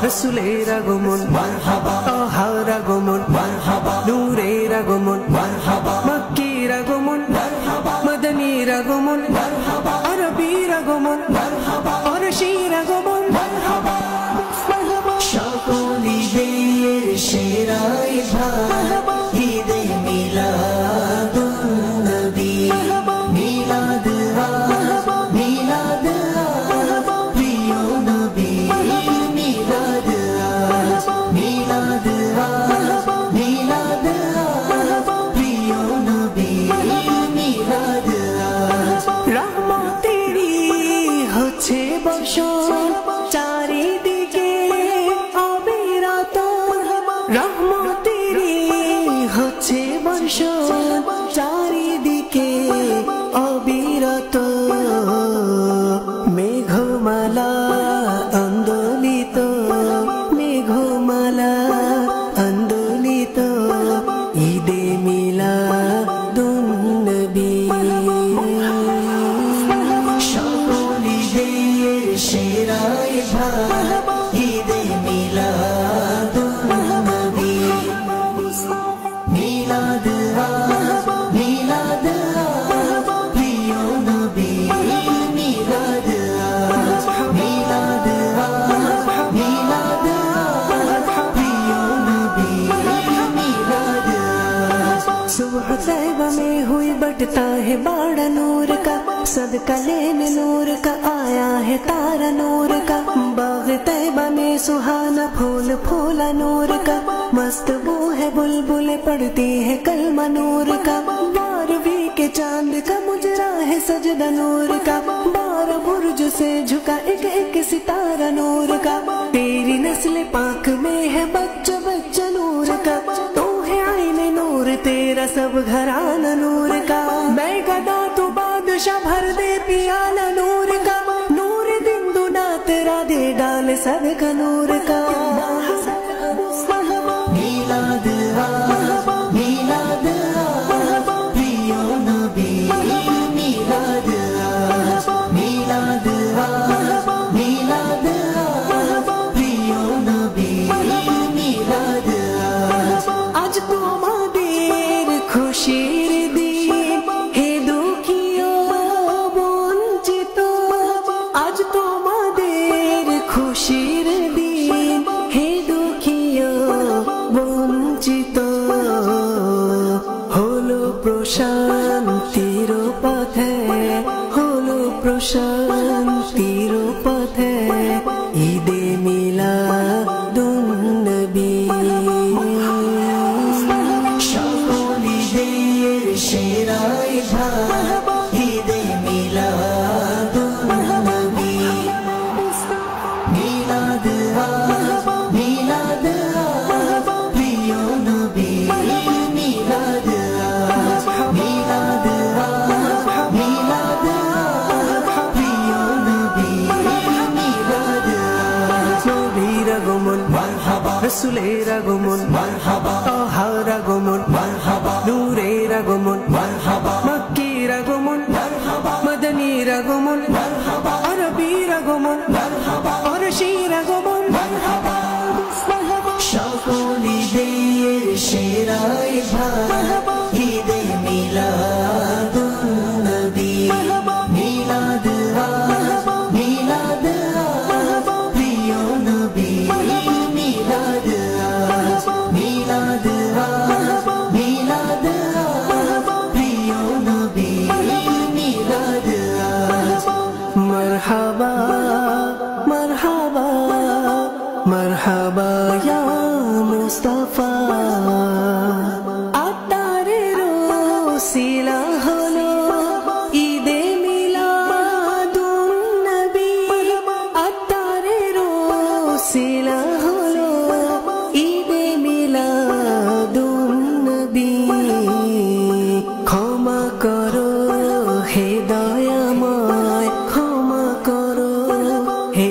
রসুলের আগমন মারহাবা, তাহার আগমন মারহাবা, নূরের আগমন মারহাবা, মক্কির আগমন মারহাবা, মদনীর আগমন মারহাবা, আরবীর আগমন মারহাবা, ফারসির আগমন মারহাবা। সকল ঈদের সেরাই ভাই ঈদে মিলাদুন নবী, মিলাদ মিলাদ প্রিয় নবী, মিলাদ মিলাদ মিলাদ প্রিয় নবী, মিলাদ। রহমতেরই হচ্ছে বর্ষণ চারিদিকে অবিরত, রহমতেরই হচ্ছে বর্ষণ চারিদিকে অবিরত। মেঘমালা আন্দোলিত, মেঘমালা আন্দোলিত ঈদে মিলাদুন নবী। সকল ঈদের সেরাই ভাই ঈদে মিলাদুন নবী, মিলাদ মিলাদ প্রিয় নবী, মিলাদ মিলাদ মিলাদ প্রিয় নবী, मिलाद। सुबह तैबा में हुई बटता है बाड़ा नूर का, सदका लेने नूर का आया है तारा नूर का। बाग तैबा में सुहाना फूल फूला नूर का, मस्त बू है बुलबुलें पड़ती है कलमा नूर का। 12वीं के चांद का मुजरा है सजदा नूर का, 12 बुर्ज से झुका एक एक सितारा नूर का। तेरी नस्ल पाक में है बच्चा बच्चा नूर का, तू है आईने नूर तेरा सब घराना नूर का। मैं गदा तू बादशाह भर दे पियाला नूर का, नूर दिन दुना तेरा दे डाल सदका नूर का। मिलाद मिलाद प्रिय नबी, मिलाद मिलाद मिलाद प्रिय नबी, मिलाद। आज তোমাদের খুশির দিন হে দুঃখীও বঞ্চিত, আজ তোমাদের খুশির দিন হে দুঃখীও বঞ্চিত। হলো প্রশান্তির পথে, হলো প্রশান্তির পথে ঈদে মিলাদুন নবী। সকল ঈদের সেরাই ভাই ঈদে মিলাদুন নবী, মিলাদ মিলাদ প্রিয় নবী, মিলাদ মিলাদ মিলাদ প্রিয় নবী, মিলাদ। নবীর আগমন মারহাবা, রসুলের আগমন মারহাবা, তাহার আগমন মারহাবা, নূরের আগমন মারহাবা, মক্কির আগমন মারহাবা, মদনীর আগমন মারহাবা, আরবীর আগমন মারহাবা, ফারসির আগমন মারহাবা। সকল ঈদের সেরাই ভাই ঈদে মিলাদুন নবী, মিলাদ মিলাদ প্রিয় নবী, মিলাদ মিলাদ মিলাদ প্রিয় নবী, মিলাদ। মরহাবা মরহাবা মরহাবা ইয়া মুস্তাফা, আতারের ওসিলা হলো ঈদে মিলাদুন নবী, আতারের ওসিলা হলো ঈদে মিলাদুন নবী। ক্ষমা করো হে দয়াময়, ক্ষমা করো হে